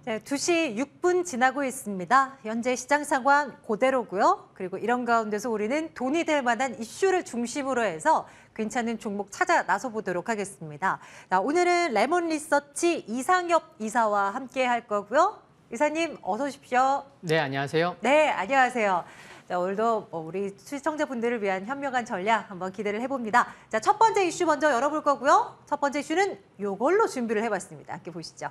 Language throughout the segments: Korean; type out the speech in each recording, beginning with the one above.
네, 2시 6분 지나고 있습니다. 현재 시장 상황 그대로고요. 그리고 이런 가운데서 우리는 돈이 될 만한 이슈를 중심으로 해서 괜찮은 종목 찾아 나서 보도록 하겠습니다. 자, 오늘은 레몬 리서치 이상엽 이사와 함께 할 거고요. 이사님 어서 오십시오. 네, 안녕하세요. 네, 안녕하세요. 자, 오늘도 우리 시청자분들을 위한 현명한 전략 한번 기대를 해봅니다. 자, 첫 번째 이슈 먼저 열어볼 거고요. 첫 번째 이슈는 이걸로 준비를 해봤습니다. 함께 보시죠.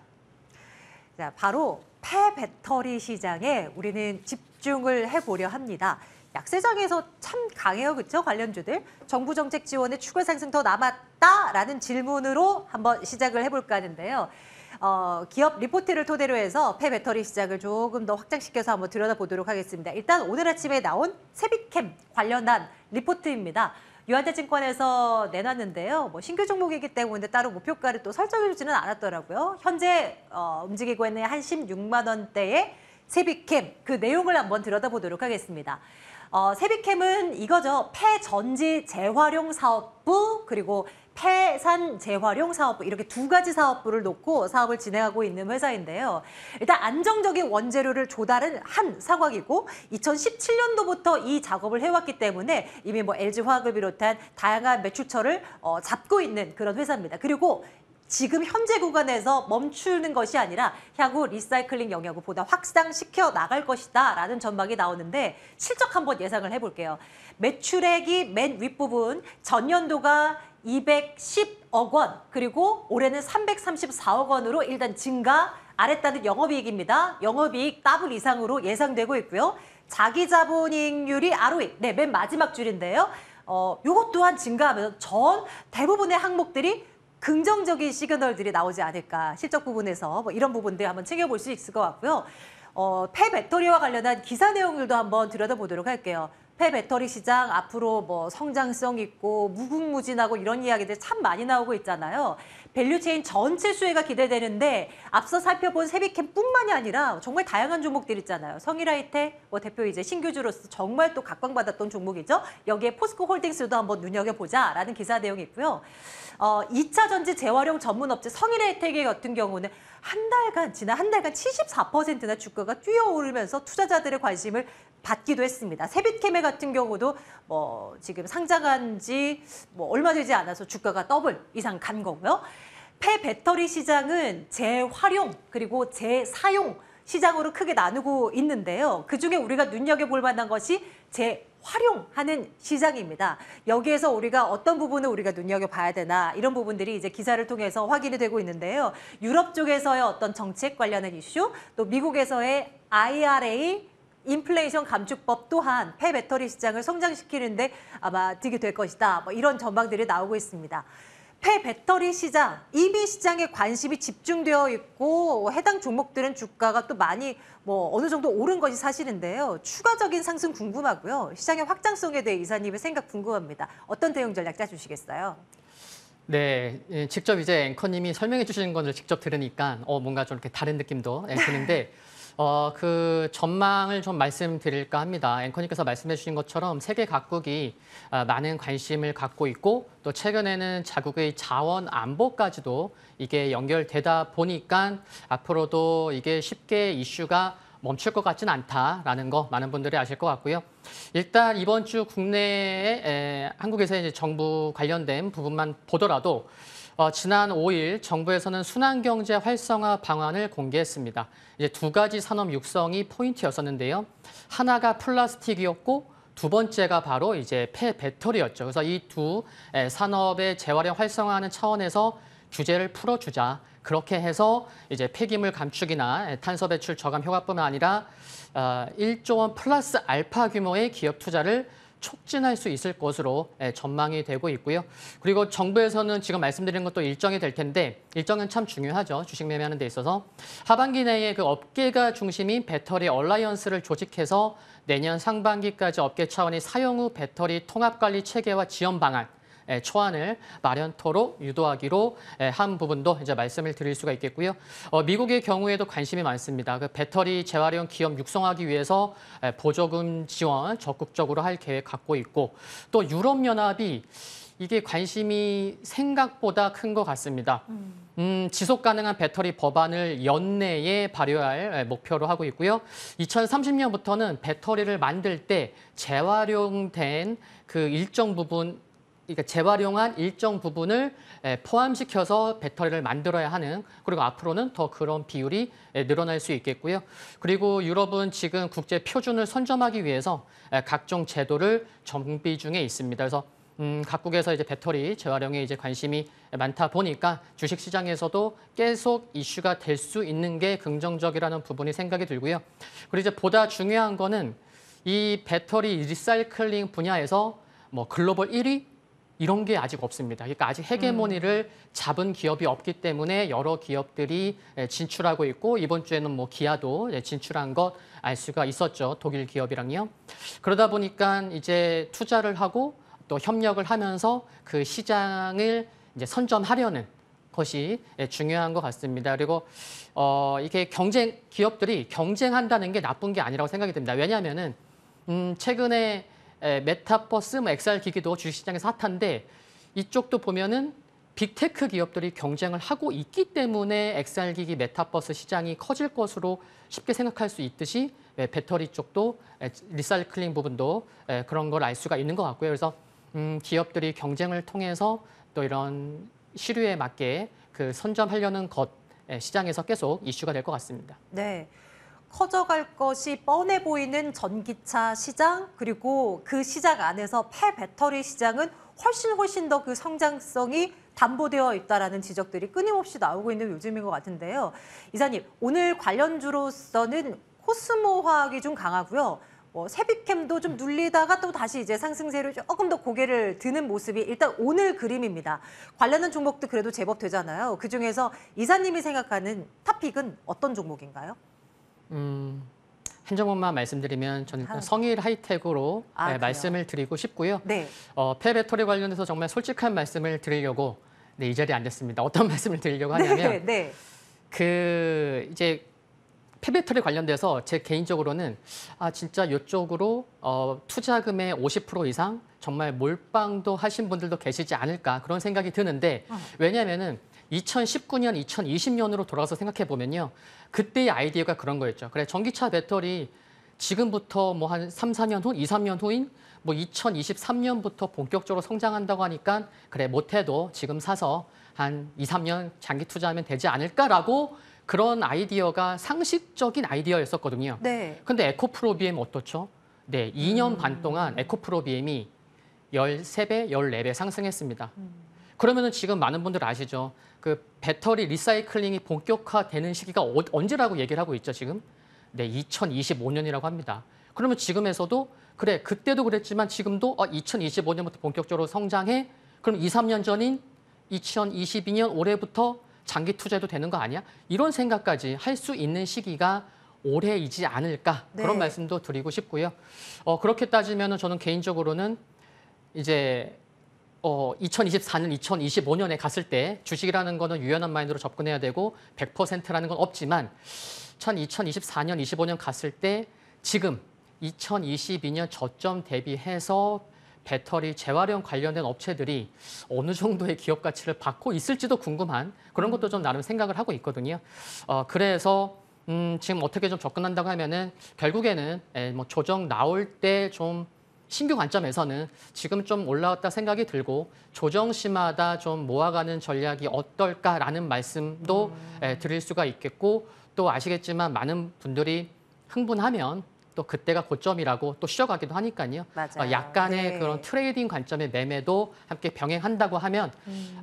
자, 바로 폐배터리 시장에 우리는 집중을 해보려 합니다. 약세장에서 참 강해요, 그렇죠? 관련주들. 정부 정책 지원에 추가 상승 더 남았다라는 질문으로 한번 시작을 해볼까 하는데요. 기업 리포트를 토대로 해서 폐배터리 시장을 조금 더 확장시켜서 한번 들여다보도록 하겠습니다. 일단 오늘 아침에 나온 세비캠 관련한 리포트입니다. 유한자증권에서 내놨는데요. 뭐 신규 종목이기 때문에 따로 목표가를 또 설정해주지는 않았더라고요. 현재 움직이고 있는 한 16만 원대의 세비캠 그 내용을 한번 들여다보도록 하겠습니다. 세비캠은 이거죠. 폐전지 재활용 사업부 그리고 폐산 재활용 사업부 이렇게 두 가지 사업부를 놓고 사업을 진행하고 있는 회사인데요. 일단 안정적인 원재료를 조달은 한 상황이고 2017년도부터 이 작업을 해왔기 때문에 이미 뭐 LG화학을 비롯한 다양한 매출처를 잡고 있는 그런 회사입니다. 그리고 지금 현재 구간에서 멈추는 것이 아니라 향후 리사이클링 영역을 보다 확장시켜 나갈 것이다 라는 전망이 나오는데 실적 한번 예상을 해볼게요. 매출액이 맨 윗부분 전년도가 210억 원 그리고 올해는 334억 원으로 일단 증가 아랫단은 영업이익입니다. 영업이익 더블 이상으로 예상되고 있고요. 자기자본이익률이 ROE 네, 맨 마지막 줄인데요. 요것 또한 증가하면서 전 대부분의 항목들이 긍정적인 시그널들이 나오지 않을까. 실적 부분에서 뭐 이런 부분들 한번 챙겨볼 수 있을 것 같고요. 폐배터리와 관련한 기사 내용들도 한번 들여다보도록 할게요. 폐배터리 시장 앞으로 뭐 성장성 있고 무궁무진하고 이런 이야기들 참 많이 나오고 있잖아요. 밸류체인 전체 수혜가 기대되는데 앞서 살펴본 세비캠뿐만이 아니라 정말 다양한 종목들 있잖아요. 성일하이텍 뭐 대표 이제 신규주로서 정말 또 각광받았던 종목이죠. 여기에 포스코홀딩스도 한번 눈여겨보자라는 기사 내용이 있고요. 2차 전지 재활용 전문 업체 성일하이텍 같은 경우는 지난 한 달간 74%나 주가가 뛰어오르면서 투자자들의 관심을 받기도 했습니다. 세빛케메 같은 경우도 뭐 지금 상장한 지 뭐 얼마 되지 않아서 주가가 더블 이상 간 거고요. 폐배터리 시장은 재활용 그리고 재사용 시장으로 크게 나누고 있는데요. 그중에 우리가 눈여겨볼 만한 것이 재활용하는 시장입니다. 여기에서 우리가 어떤 부분을 우리가 눈여겨봐야 되나 이런 부분들이 이제 기사를 통해서 확인이 되고 있는데요. 유럽 쪽에서의 어떤 정책 관련한 이슈, 또 미국에서의 IRA 인플레이션 감축법 또한 폐배터리 시장을 성장시키는데 아마 득이 될 것이다. 뭐 이런 전망들이 나오고 있습니다. 폐배터리 시장, EV 시장에 관심이 집중되어 있고 해당 종목들은 주가가 또 많이 뭐 어느 정도 오른 것이 사실인데요. 추가적인 상승 궁금하고요. 시장의 확장성에 대해 이사님의 생각 궁금합니다. 어떤 대응 전략 짜주시겠어요? 네, 직접 이제 앵커님이 설명해 주시는 것을 직접 들으니까 뭔가 좀 이렇게 다른 느낌도 드는데 그 전망을 좀 말씀드릴까 합니다. 앵커님께서 말씀해 주신 것처럼 세계 각국이 많은 관심을 갖고 있고 또 최근에는 자국의 자원 안보까지도 이게 연결되다 보니까 앞으로도 이게 쉽게 이슈가 멈출 것 같지는 않다라는 거 많은 분들이 아실 것 같고요. 일단 이번 주 국내에 한국에서 이제 정부 관련된 부분만 보더라도 지난 5일 정부에서는 순환경제 활성화 방안을 공개했습니다. 이제 두 가지 산업 육성이 포인트였었는데요. 하나가 플라스틱이었고 두 번째가 바로 이제 폐배터리였죠. 그래서 이 두 산업의 재활용 활성화하는 차원에서 규제를 풀어주자. 그렇게 해서 이제 폐기물 감축이나 탄소 배출 저감 효과뿐만 아니라 1조 원 플러스 알파 규모의 기업 투자를 촉진할 수 있을 것으로 전망이 되고 있고요. 그리고 정부에서는 지금 말씀드린 것도 일정이 될 텐데 일정은 참 중요하죠. 주식 매매하는 데 있어서. 하반기 내에 그 업계가 중심인 배터리 얼라이언스를 조직해서 내년 상반기까지 업계 차원의 사용 후 배터리 통합관리 체계와 지원 방안 초안을 마련토록 유도하기로 한 부분도 이제 말씀을 드릴 수가 있겠고요. 미국의 경우에도 관심이 많습니다. 그 배터리 재활용 기업 육성하기 위해서 보조금 지원 적극적으로 할 계획 갖고 있고 또 유럽연합이 이게 관심이 생각보다 큰 것 같습니다. 지속 가능한 배터리 법안을 연내에 발효할 목표로 하고 있고요. 2030년부터는 배터리를 만들 때 재활용된 그 일정 부분, 그러니까 재활용한 일정 부분을 포함시켜서 배터리를 만들어야 하는, 그리고 앞으로는 더 그런 비율이 늘어날 수 있겠고요. 그리고 유럽은 지금 국제 표준을 선점하기 위해서 각종 제도를 정비 중에 있습니다. 그래서 각국에서 이제 배터리 재활용에 이제 관심이 많다 보니까 주식 시장에서도 계속 이슈가 될 수 있는 게 긍정적이라는 부분이 생각이 들고요. 그리고 이제 보다 중요한 거는 이 배터리 리사이클링 분야에서 뭐 글로벌 1위 이런 게 아직 없습니다. 그러니까 아직 헤게모니를 잡은 기업이 없기 때문에 여러 기업들이 진출하고 있고 이번 주에는 뭐 기아도 진출한 것 알 수가 있었죠. 독일 기업이랑요. 그러다 보니까 이제 투자를 하고 또 협력을 하면서 그 시장을 이제 선점하려는 것이 중요한 것 같습니다. 그리고 이게 기업들이 경쟁한다는 게 나쁜 게 아니라고 생각이 듭니다. 왜냐하면은 최근에 메타버스, XR 기기도 주식시장에서 핫한데 이쪽도 보면은 빅테크 기업들이 경쟁을 하고 있기 때문에 XR 기기 메타버스 시장이 커질 것으로 쉽게 생각할 수 있듯이 배터리 쪽도 리사이클링 부분도 그런 걸 알 수가 있는 것 같고요. 그래서 기업들이 경쟁을 통해서 또 이런 시류에 맞게 그 선점하려는 것 시장에서 계속 이슈가 될 것 같습니다. 네. 커져갈 것이 뻔해 보이는 전기차 시장, 그리고 그 시장 안에서 폐배터리 시장은 훨씬 더 그 성장성이 담보되어 있다라는 지적들이 끊임없이 나오고 있는 요즘인 것 같은데요. 이사님, 오늘 관련주로서는 코스모화학이 좀 강하고요. 세비캠도 좀 눌리다가 또 다시 이제 상승세로 조금 더 고개를 드는 모습이 일단 오늘 그림입니다. 관련한 종목도 그래도 제법 되잖아요. 그중에서 이사님이 생각하는 탑픽은 어떤 종목인가요? 한 종목만 말씀드리면 저는 일단 성일 하이텍으로 말씀을 드리고 싶고요. 네. 폐배터리 관련해서 정말 솔직한 말씀을 드리려고 이 자리에 앉았습니다. 어떤 말씀을 드리려고 하냐면 네. 그 이제 폐배터리 관련돼서 제 개인적으로는 진짜 이쪽으로 투자금의 50% 이상 정말 몰빵도 하신 분들도 계시지 않을까 그런 생각이 드는데 왜냐하면은 2019년, 2020년으로 돌아가서 생각해 보면요. 그때의 아이디어가 그런 거였죠. 그래, 전기차 배터리 지금부터 뭐 한 3, 4년 후, 2, 3년 후인 뭐 2023년부터 본격적으로 성장한다고 하니까 그래, 못해도 지금 사서 한 2, 3년 장기 투자하면 되지 않을까라고 그런 아이디어가 상식적인 아이디어였었거든요. 네. 근데 에코프로 BM 어떻죠? 네, 2년 반 동안 에코프로 BM이 13배, 14배 상승했습니다. 그러면은 지금 많은 분들 아시죠? 그 배터리 리사이클링이 본격화되는 시기가 언제라고 얘기를 하고 있죠, 지금? 네, 2025년이라고 합니다. 그러면 지금에서도 그래, 그때도 그랬지만 지금도 2025년부터 본격적으로 성장해? 그럼 2, 3년 전인 2022년 올해부터 장기 투자해도 되는 거 아니야? 이런 생각까지 할 수 있는 시기가 올해이지 않을까 그런 말씀도 드리고 싶고요. 그렇게 따지면 저는 개인적으로는 이제 2024년, 2025년에 갔을 때 주식이라는 거는 유연한 마인드로 접근해야 되고 100%라는 건 없지만 2024년, 25년 갔을 때 지금 2022년 저점 대비해서 배터리 재활용 관련된 업체들이 어느 정도의 기업 가치를 받고 있을지도 궁금한 그런 것도 좀 나름 생각을 하고 있거든요. 그래서 지금 어떻게 좀 접근한다고 하면은 결국에는 뭐 조정 나올 때 좀 신규 관점에서는 지금 좀 올라왔다 생각이 들고 조정 시마다 좀 모아가는 전략이 어떨까라는 말씀도 드릴 수가 있겠고 또 아시겠지만 많은 분들이 흥분하면 또 그때가 고점이라고 또 쉬어가기도 하니까요. 맞아요. 약간의 그런 트레이딩 관점의 매매도 함께 병행한다고 하면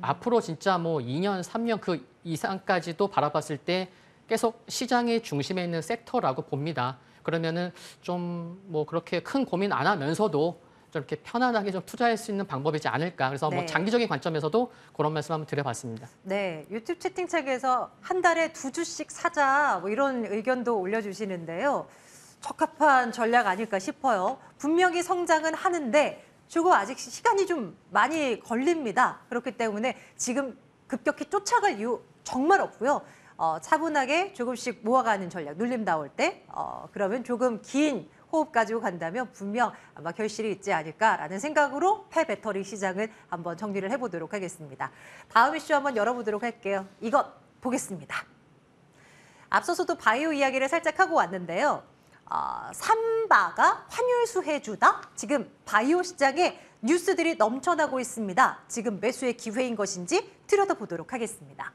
앞으로 진짜 뭐 2년, 3년 그 이상까지도 바라봤을 때 계속 시장의 중심에 있는 섹터라고 봅니다. 그러면은 좀 뭐 그렇게 큰 고민 안 하면서도 좀 이렇게 편안하게 좀 투자할 수 있는 방법이지 않을까. 그래서 뭐 장기적인 관점에서도 그런 말씀 한번 드려봤습니다. 네, 유튜브 채팅창에서 한 달에 2주씩 사자 뭐 이런 의견도 올려주시는데요. 적합한 전략 아닐까 싶어요. 분명히 성장은 하는데 조금 아직 시간이 좀 많이 걸립니다. 그렇기 때문에 지금 급격히 쫓아갈 이유 정말 없고요. 차분하게 조금씩 모아가는 전략, 눌림 나올 때 그러면 조금 긴 호흡 가지고 간다면 분명 아마 결실이 있지 않을까라는 생각으로 폐배터리 시장을 한번 정리를 해보도록 하겠습니다. 다음 이슈 한번 열어보도록 할게요. 이것 보겠습니다. 앞서서도 바이오 이야기를 살짝 하고 왔는데요. 삼바가 환율 수혜주다? 지금 바이오 시장에 뉴스들이 넘쳐나고 있습니다. 지금 매수의 기회인 것인지 들여다보도록 하겠습니다.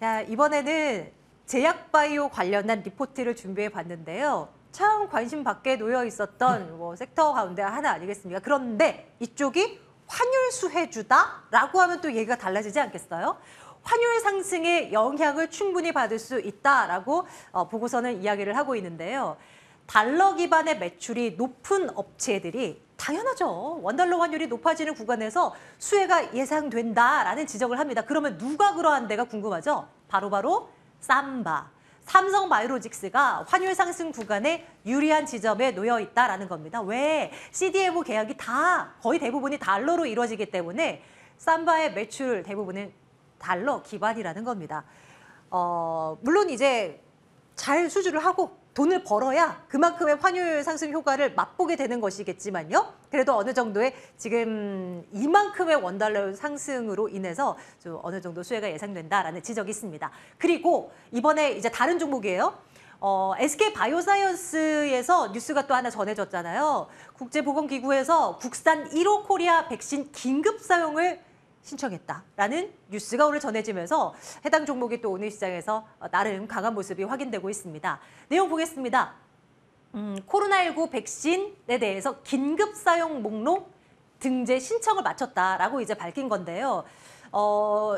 자, 이번에는 제약바이오 관련한 리포트를 준비해 봤는데요. 참 관심 밖에 놓여 있었던 섹터 가운데 하나 아니겠습니까? 그런데 이쪽이 환율 수혜주다라고 하면 또 얘기가 달라지지 않겠어요? 환율 상승의 영향을 충분히 받을 수 있다라고 보고서는 이야기를 하고 있는데요. 달러 기반의 매출이 높은 업체들이 당연하죠. 원달러 환율이 높아지는 구간에서 수혜가 예상된다라는 지적을 합니다. 그러면 누가 그러한 데가 궁금하죠? 바로 삼바. 삼성바이오로직스가 환율 상승 구간에 유리한 지점에 놓여 있다라는 겁니다. 왜? CDMO 계약이 거의 대부분이 달러로 이루어지기 때문에 삼바의 매출 대부분은 달러 기반이라는 겁니다. 물론 이제 잘 수주를 하고 돈을 벌어야 그만큼의 환율 상승 효과를 맛보게 되는 것이겠지만요. 그래도 어느 정도의 지금 이만큼의 원달러 상승으로 인해서 좀 어느 정도 수혜가 예상된다라는 지적이 있습니다. 그리고 이번에 이제 다른 종목이에요. SK 바이오사이언스에서 뉴스가 또 하나 전해졌잖아요. 국제보건기구에서 국산 1호 코리아 백신 긴급 사용을 신청했다라는 뉴스가 오늘 전해지면서 해당 종목이 또 오늘 시장에서 나름 강한 모습이 확인되고 있습니다. 내용 보겠습니다. 코로나19 백신에 대해서 긴급 사용 목록 등재 신청을 마쳤다라고 이제 밝힌 건데요.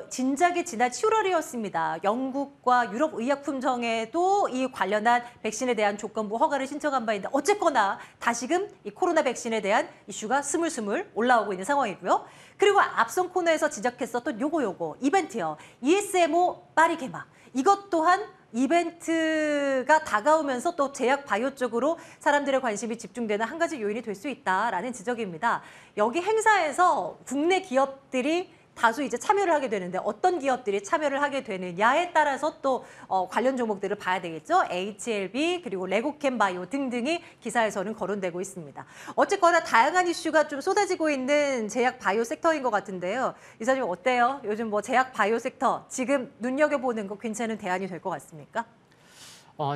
진작에 지난 7월이었습니다. 영국과 유럽의약품청에도 이 관련한 백신에 대한 조건부 허가를 신청한 바 있는데 어쨌거나 다시금 이 코로나 백신에 대한 이슈가 스물스물 올라오고 있는 상황이고요. 그리고 앞선 코너에서 지적했었던 요거 이벤트요. ESMO 파리게마. 이것 또한 이벤트가 다가오면서 또 제약 바이오 쪽으로 사람들의 관심이 집중되는 한 가지 요인이 될 수 있다라는 지적입니다. 여기 행사에서 국내 기업들이 다수 이제 참여를 하게 되는데 어떤 기업들이 참여를 하게 되느냐에 따라서 또 관련 종목들을 봐야 되겠죠. HLB 그리고 레고캠 바이오 등등이 기사에서는 거론되고 있습니다. 어쨌거나 다양한 이슈가 좀 쏟아지고 있는 제약 바이오 섹터인 것 같은데요. 이사님 어때요? 요즘 제약 바이오 섹터 지금 눈여겨보는 거 괜찮은 대안이 될 것 같습니까?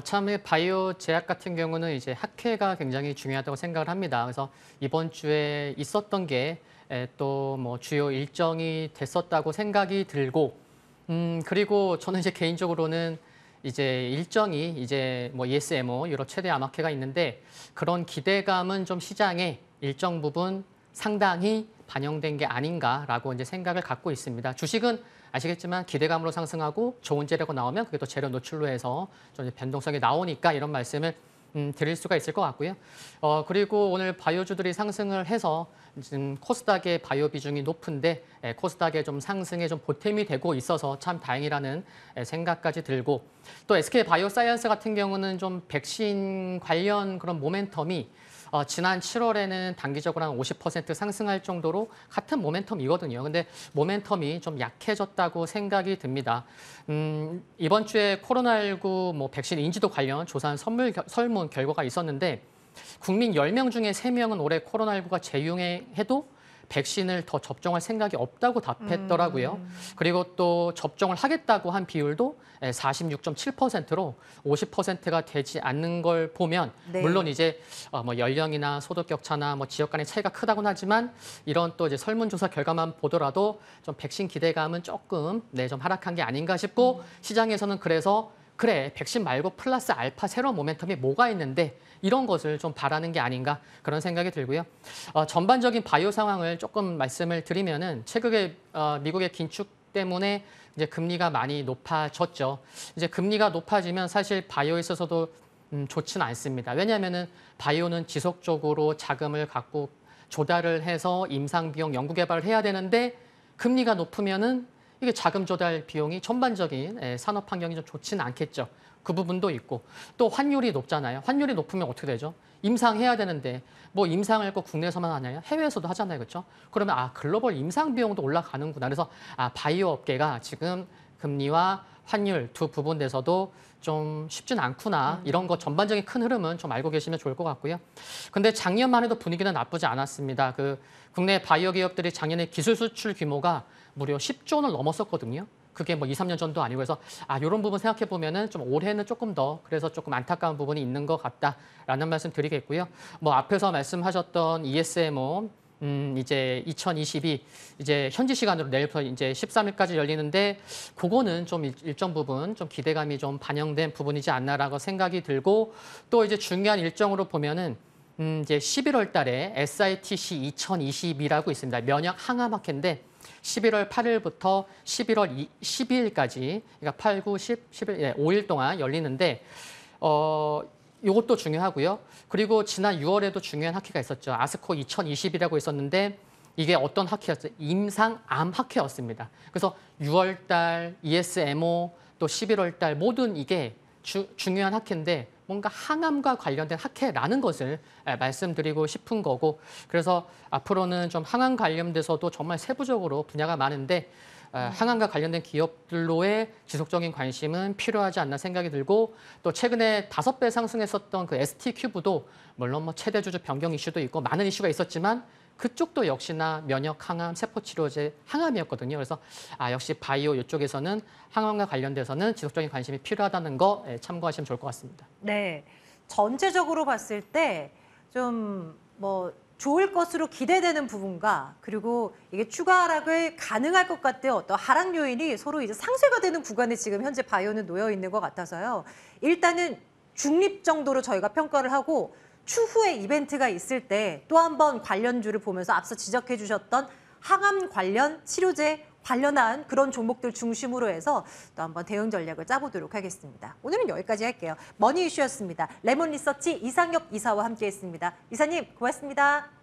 참 바이오 제약 같은 경우는 이제 학회가 굉장히 중요하다고 생각을 합니다. 그래서 이번 주에 있었던 게 또 주요 일정이 됐었다고 생각이 들고, 그리고 저는 이제 개인적으로는 이제 일정이 이제 ESMO 유럽 최대 암학회가 있는데 그런 기대감은 좀 시장에 일정 부분 상당히 반영된 게 아닌가라고 이제 생각을 갖고 있습니다. 주식은 아시겠지만 기대감으로 상승하고 좋은 재료가 나오면 그게 또 재료 노출로 해서 좀 변동성이 나오니까 이런 말씀을 드릴 수가 있을 것 같고요. 그리고 오늘 바이오주들이 상승을 해서 지금 코스닥의 바이오 비중이 높은데 코스닥의 좀 상승에 좀 보탬이 되고 있어서 참 다행이라는 생각까지 들고 또 SK 바이오사이언스 같은 경우는 좀 백신 관련 그런 모멘텀이 지난 7월에는 단기적으로 한 50% 상승할 정도로 같은 모멘텀이거든요. 근데 모멘텀이 좀 약해졌다고 생각이 듭니다. 이번 주에 코로나19 백신 인지도 관련 조사한 설문 결과가 있었는데 국민 10명 중에 3명은 올해 코로나19가 재유행해도 백신을 더 접종할 생각이 없다고 답했더라고요. 그리고 또 접종을 하겠다고 한 비율도 46.7%로 50%가 되지 않는 걸 보면 네. 물론 이제 연령이나 소득 격차나 지역 간의 차이가 크다고는 하지만 이런 또 이제 설문조사 결과만 보더라도 좀 백신 기대감은 조금 좀 하락한 게 아닌가 싶고 시장에서는 그래서 그래 백신 말고 플러스 알파 새로운 모멘텀이 뭐가 있는데 이런 것을 좀 바라는 게 아닌가 그런 생각이 들고요. 전반적인 바이오 상황을 조금 말씀을 드리면은 최근에 미국의 긴축 때문에 이제 금리가 많이 높아졌죠. 이제 금리가 높아지면 사실 바이오에 있어서도 좋지는 않습니다. 왜냐하면은 바이오는 지속적으로 자금을 갖고 조달을 해서 임상 비용 연구 개발을 해야 되는데 금리가 높으면은 이게 자금 조달 비용이 전반적인 산업 환경이 좀 좋지는 않겠죠. 그 부분도 있고 또 환율이 높잖아요. 환율이 높으면 어떻게 되죠? 임상해야 되는데 뭐 임상을 꼭 국내에서만 하나요? 해외에서도 하잖아요. 그렇죠? 그러면 글로벌 임상 비용도 올라가는구나. 그래서 바이오 업계가 지금 금리와 환율 두 부분에서도 좀 쉽진 않구나. 이런 거 전반적인 큰 흐름은 좀 알고 계시면 좋을 것 같고요. 근데 작년만 해도 분위기는 나쁘지 않았습니다. 그 국내 바이오 기업들이 작년에 기술 수출 규모가 무려 10조 원을 넘었었거든요. 그게 뭐 2, 3년 전도 아니고 그래서 이런 부분 생각해 보면은 좀 올해는 조금 더 그래서 조금 안타까운 부분이 있는 것 같다라는 말씀 드리겠고요. 뭐 앞에서 말씀하셨던 ESMO 이제 2022 이제 현지 시간으로 내일부터 이제 13일까지 열리는데 그거는 좀 일정 부분 좀 기대감이 좀 반영된 부분이지 않나라고 생각이 들고 또 이제 중요한 일정으로 보면은 이제 11월 달에 SITC 2022라고 있습니다. 면역 항암 학회인데 11월 8일부터 11월 12일까지 그러니까 8, 9, 10, 11, 5일 동안 열리는데 이것도 중요하고요. 그리고 지난 6월에도 중요한 학회가 있었죠. 아스코 2020이라고 있었는데 이게 어떤 학회였어요? 임상암 학회였습니다. 그래서 6월 달 ESMO 또 11월 달 모든 이게 중요한 학회인데 뭔가 항암과 관련된 학회라는 것을 말씀드리고 싶은 거고 그래서 앞으로는 좀 항암 관련돼서도 정말 세부적으로 분야가 많은데 항암과 관련된 기업들로의 지속적인 관심은 필요하지 않나 생각이 들고 또 최근에 5배 상승했었던 그 ST큐브도 물론 뭐 최대 주주 변경 이슈도 있고 많은 이슈가 있었지만 그쪽도 역시나 면역 항암 세포 치료제 항암이었거든요. 그래서 역시 바이오 이쪽에서는 항암과 관련돼서는 지속적인 관심이 필요하다는 거 참고하시면 좋을 것 같습니다. 네, 전체적으로 봤을 때 좀 뭐 좋을 것으로 기대되는 부분과 그리고 이게 추가 하락을 가능할 것 같아요. 어떤 하락 요인이 서로 이제 상쇄가 되는 구간에 지금 현재 바이오는 놓여 있는 것 같아서요. 일단은 중립 정도로 저희가 평가를 하고 추후에 이벤트가 있을 때 또 한 번 관련주를 보면서 앞서 지적해 주셨던 항암 관련 치료제 관련한 그런 종목들 중심으로 해서 또 한번 대응 전략을 짜보도록 하겠습니다. 오늘은 여기까지 할게요. 머니 이슈였습니다. 레몬 리서치 이상엽 이사와 함께했습니다. 이사님 고맙습니다.